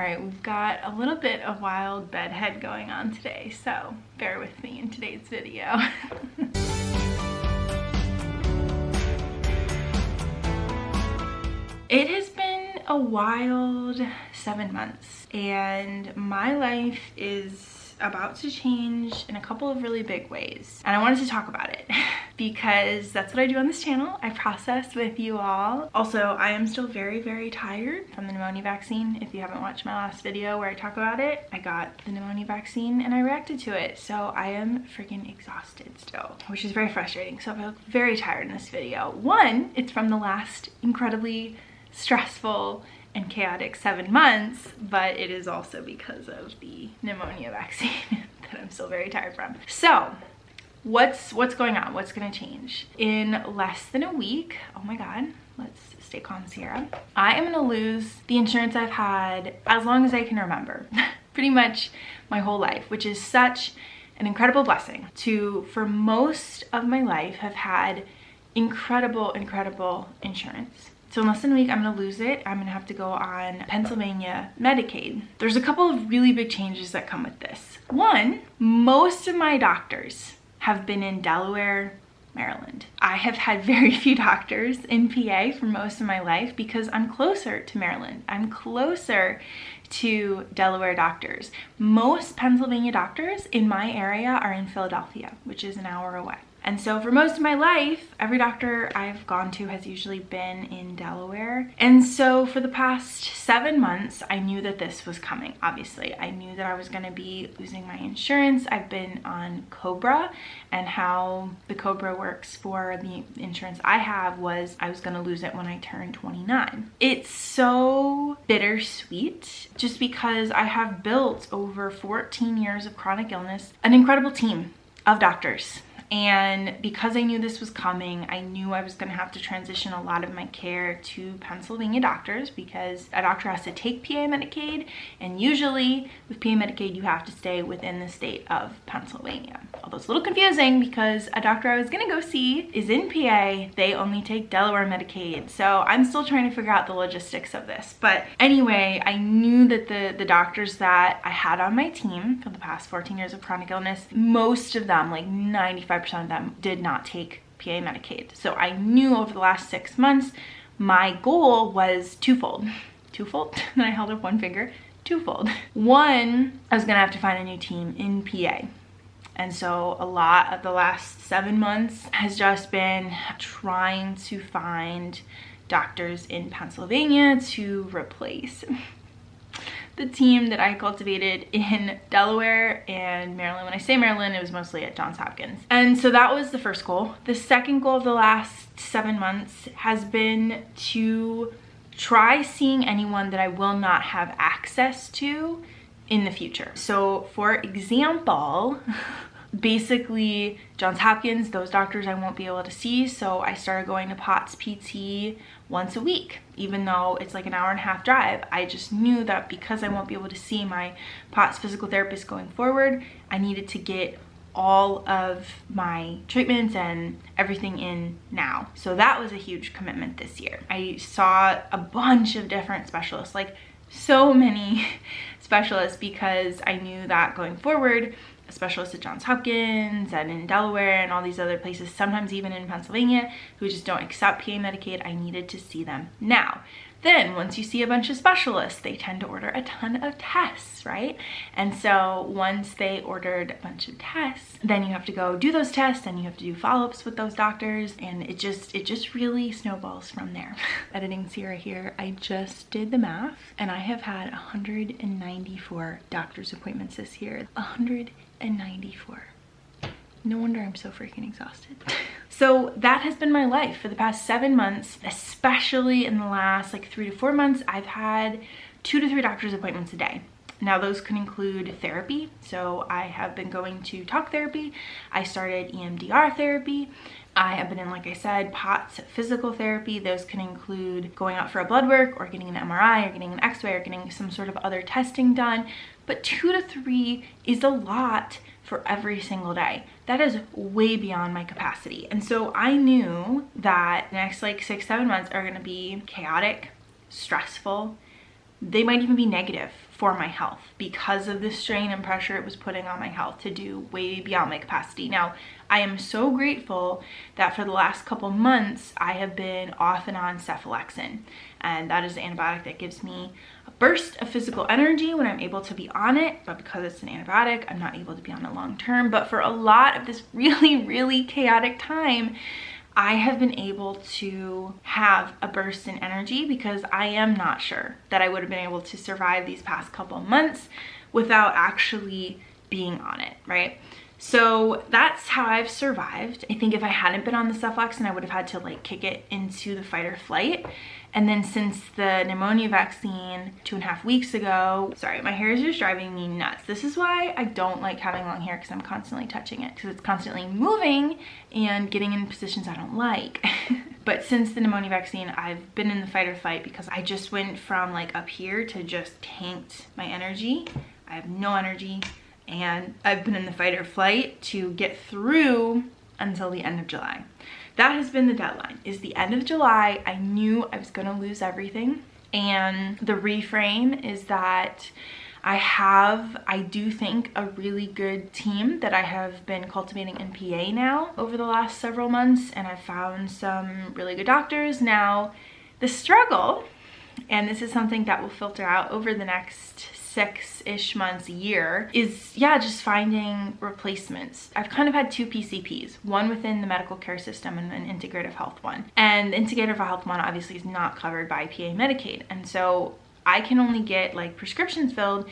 Alright, we've got a little bit of wild bedhead going on today, so bear with me in today's video. It has been a wild 7 months, and my life is about to change in a couple of really big ways, and I wanted to talk about it because that's what I do on this channel. I process with you all. Also, I am still very tired from the pneumonia vaccine. If you haven't watched my last video where I talk about it, I got the pneumonia vaccine and I reacted to it, so I am freaking exhausted still, which is very frustrating. So I feel very tired in this video. One, it's from the last incredibly stressful and chaotic 7 months, but it is also because of the pneumonia vaccine that I'm still very tired from. So what's going on? What's gonna change? In less than a week, oh my God, let's stay calm, Sierra. I am gonna lose the insurance I've had as long as I can remember. Pretty much my whole life, which is such an incredible blessing to, for most of my life, have had incredible insurance. So in less than a week, I'm gonna lose it. I'm gonna have to go on Pennsylvania Medicaid. There's a couple of really big changes that come with this. One, most of my doctors have been in Delaware, Maryland. I have had very few doctors in PA for most of my life because I'm closer to Maryland. I'm closer to Delaware doctors. Most Pennsylvania doctors in my area are in Philadelphia, which is an hour away. And so for most of my life, every doctor I've gone to has usually been in Delaware. And so for the past 7 months, I knew that this was coming, obviously. I knew that I was gonna be losing my insurance. I've been on COBRA, and how the COBRA works for the insurance I have was I was gonna lose it when I turned 29. It's so bittersweet just because I have built over 14 years of chronic illness, an incredible team of doctors. And because I knew this was coming, I knew I was going to have to transition a lot of my care to Pennsylvania doctors because a doctor has to take PA Medicaid, and usually with PA Medicaid you have to stay within the state of Pennsylvania. Although it's a little confusing because a doctor I was going to go see is in PA, they only take Delaware Medicaid. So I'm still trying to figure out the logistics of this. But anyway, I knew that the doctors that I had on my team for the past 14 years of chronic illness, most of them, like 95% of them, did not take PA Medicaid. So I knew over the last 6 months, my goal was twofold. Twofold? Then I held up one finger. Twofold. One, I was gonna have to find a new team in PA. And so a lot of the last 7 months has just been trying to find doctors in Pennsylvania to replace the team that I cultivated in Delaware and Maryland. When I say Maryland, it was mostly at Johns Hopkins. And so that was the first goal. The second goal of the last 7 months has been to try seeing anyone that I will not have access to in the future. So for example, basically Johns Hopkins, those doctors I won't be able to see, so I started going to POTS PT once a week, even though it's like an hour-and-a-half drive. I just knew that because I won't be able to see my POTS physical therapist going forward, I needed to get all of my treatments and everything in now. So that was a huge commitment this year. I saw a bunch of different specialists, like so many specialists, because I knew that going forward, a specialist at Johns Hopkins and in Delaware and all these other places, sometimes even in Pennsylvania, who just don't accept PA Medicaid, I needed to see them now. Then once you see a bunch of specialists, they tend to order a ton of tests, right? And so once they ordered a bunch of tests, then you have to go do those tests and you have to do follow-ups with those doctors, and it just really snowballs from there. Editing Sierra here, I just did the math and I have had 194 doctor's appointments this year. 194. No wonder I'm so freaking exhausted. So that has been my life for the past 7 months, especially in the last like 3 to 4 months. I've had 2 to 3 doctor's appointments a day. Now those could include therapy. So I have been going to talk therapy. I started EMDR therapy. I have been in, like I said, POTS physical therapy. Those can include going out for a blood work or getting an MRI or getting an x-ray or getting some sort of other testing done. But 2 to 3 is a lot for every single day. That is way beyond my capacity. And so I knew that the next like 6-7 months are gonna be chaotic, stressful, they might even be negative for my health because of the strain and pressure it was putting on my health to do way beyond my capacity. Now, I am so grateful that for the last couple months, I have been off and on cephalexin, and that is the antibiotic that gives me a burst of physical energy when I'm able to be on it, but because it's an antibiotic, I'm not able to be on it long term. But for a lot of this really, really chaotic time, I have been able to have a burst in energy because I am not sure that I would have been able to survive these past couple months without actually being on it, right? So that's how I've survived. I think if I hadn't been on the cephalexin, I would have had to like kick it into the fight or flight. And then since the pneumonia vaccine 2.5 weeks ago, sorry, my hair is just driving me nuts. This is why I don't like having long hair, because I'm constantly touching it, because it's constantly moving and getting in positions I don't like. But since the pneumonia vaccine, I've been in the fight or flight because I just went from like up here to just tanked my energy. I have no energy, and I've been in the fight or flight to get through until the end of July. That has been the deadline, is the end of July. I knew I was gonna lose everything. And the reframe is that I do think, a really good team that I have been cultivating in PA now over the last several months, and I've found some really good doctors. Now, the struggle, and this is something that will filter out over the next 6-ish months, year, is just finding replacements. I've kind of had 2 PCPs, one within the medical care system and an integrative health one. And the integrative health one obviously is not covered by PA Medicaid. And so I can only get like prescriptions filled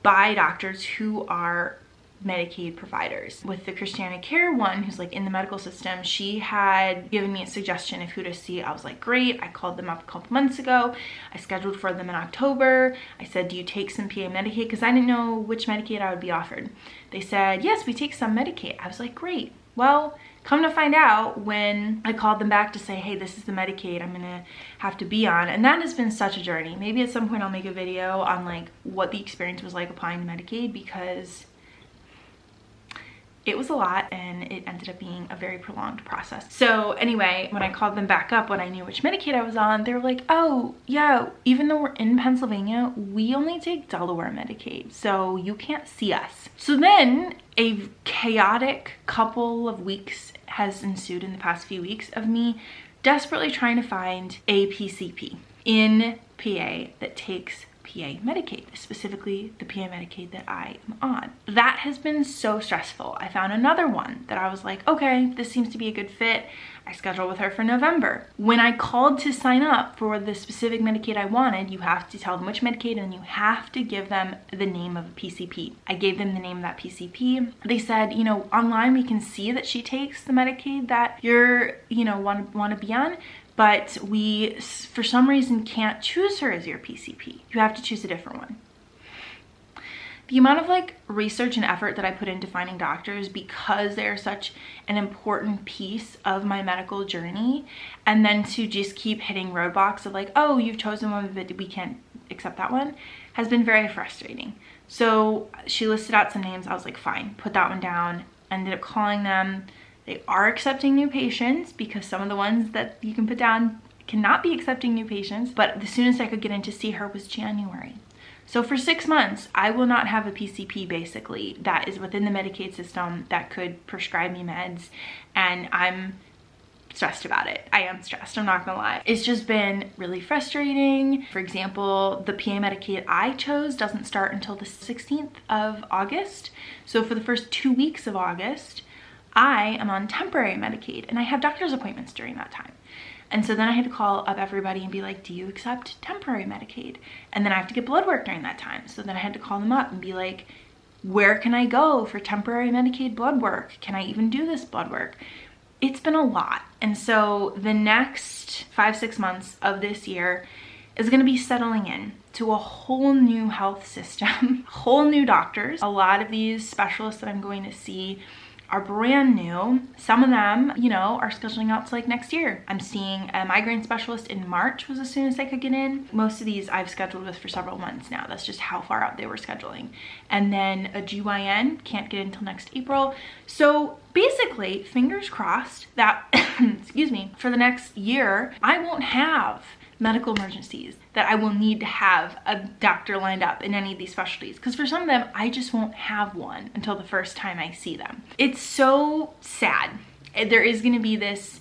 by doctors who are Medicaid providers. With the Christiana Care one, who's like in the medical system, she had given me a suggestion of who to see. I was like, great. I called them up a couple months ago. I scheduled for them in October. I said, do you take some PA Medicaid? Because I didn't know which Medicaid I would be offered. They said, yes, we take some Medicaid. I was like, great. Well, come to find out, when I called them back to say, hey, this is the Medicaid I'm gonna have to be on, and that has been such a journey. Maybe at some point I'll make a video on like what the experience was like applying to Medicaid, because it was a lot and it ended up being a very prolonged process. So anyway, when I called them back up when I knew which Medicaid I was on, they were like, oh yeah, even though we're in Pennsylvania, we only take Delaware Medicaid, so you can't see us. So then a chaotic couple of weeks has ensued in the past few weeks of me desperately trying to find a PCP in PA that takes PA Medicaid, specifically the PA Medicaid that I am on. That has been so stressful. I found another one that I was like, okay, this seems to be a good fit. I scheduled with her for November. When I called to sign up for the specific Medicaid I wanted, you have to tell them which Medicaid and you have to give them the name of a PCP. I gave them the name of that PCP. They said, you know, online we can see that she takes the Medicaid that you're, want to be on, but we, for some reason, can't choose her as your PCP. You have to choose a different one. The amount of like research and effort that I put into finding doctors, because they're such an important piece of my medical journey, and then to just keep hitting roadblocks of like, oh, you've chosen one, but we can't accept that one, has been very frustrating. So she listed out some names. I was like, fine, put that one down. Ended up calling them. They are accepting new patients, because some of the ones that you can put down cannot be accepting new patients. But the soonest I could get in to see her was January. So for 6 months, I will not have a PCP basically that is within the Medicaid system that could prescribe me meds. And I'm stressed about it. I am stressed, I'm not gonna lie. It's just been really frustrating. For example, the PA Medicaid I chose doesn't start until the 16th of August. So for the first 2 weeks of August, I am on temporary Medicaid, and I have doctor's appointments during that time. And so then I had to call up everybody and be like, do you accept temporary Medicaid? And then I have to get blood work during that time. So then I had to call them up and be like, where can I go for temporary Medicaid blood work? Can I even do this blood work? It's been a lot. And so the next 5-6 months of this year is gonna be settling in to a whole new health system, whole new doctors. A lot of these specialists that I'm going to see are brand new. Some of them, are scheduling out to like next year. I'm seeing a migraine specialist in March was as soon as I could get in. Most of these I've scheduled with for several months now. That's just how far out they were scheduling. And then a GYN can't get in until next April. So basically, fingers crossed that, excuse me, for the next year, I won't have medical emergencies that I will need to have a doctor lined up in any of these specialties. Because for some of them, I just won't have one until the first time I see them. It's so sad. There is going to be this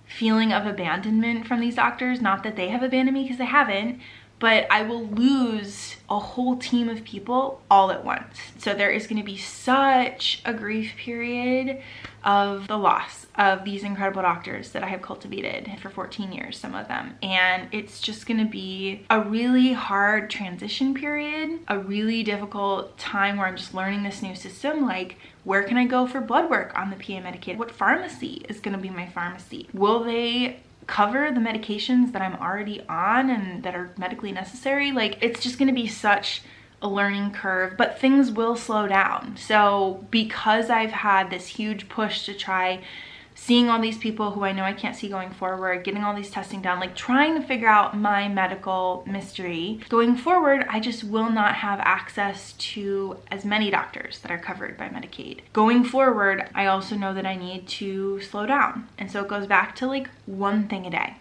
feeling of abandonment from these doctors. Not that they have abandoned me, because they haven't, but I will lose a whole team of people all at once. So there is going to be such a grief period of the loss of these incredible doctors that I have cultivated for 14 years, some of them. And it's just going to be a really hard transition period, a really difficult time where I'm just learning this new system. Like, where can I go for blood work on the PA Medicaid? What pharmacy is going to be my pharmacy? Will they cover the medications that I'm already on and that are medically necessary? Like, it's just going to be such a learning curve, but things will slow down. So because I've had this huge push to try seeing all these people who I know I can't see going forward, getting all these testing done, like trying to figure out my medical mystery, going forward, I just will not have access to as many doctors that are covered by Medicaid. Going forward, I also know that I need to slow down. And so it goes back to like one thing a day.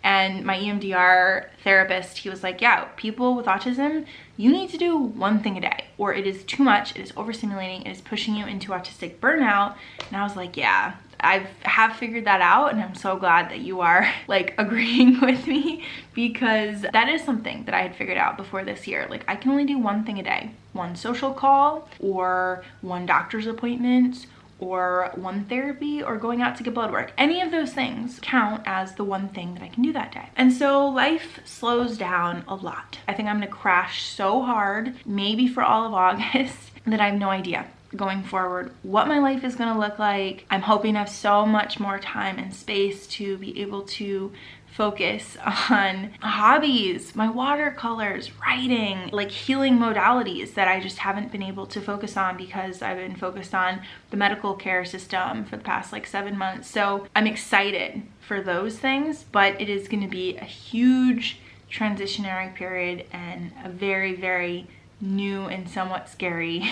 And my EMDR therapist, he was like, yeah, people with autism, you need to do one thing a day, or it is too much, it is overstimulating, it is pushing you into autistic burnout. And I was like, yeah, I have figured that out, and I'm so glad that you are like agreeing with me, because that is something that I had figured out before this year. Like, I can only do one thing a day, one social call or one doctor's appointment or one therapy or going out to get blood work. Any of those things count as the one thing that I can do that day. And so life slows down a lot. I think I'm gonna crash so hard, maybe for all of August, that I have no idea going forward what my life is going to look like. I'm hoping to have so much more time and space to be able to focus on hobbies, my watercolors, writing, like healing modalities that I just haven't been able to focus on because I've been focused on the medical care system for the past like 7 months. So I'm excited for those things, but it is going to be a huge transitionary period and a very, very new and somewhat scary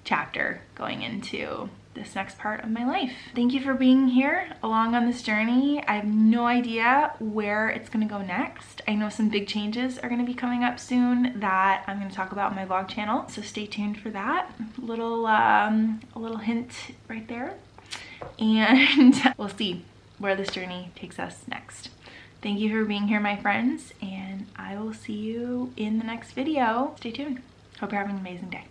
chapter going into this next part of my life. Thank you for being here along on this journey. I have no idea where it's going to go next. I know some big changes are going to be coming up soon that I'm going to talk about on my vlog channel, so stay tuned for that. A little hint right there, and we'll see where this journey takes us next. Thank you for being here, my friends, and I will see you in the next video. Stay tuned. Hope you're having an amazing day.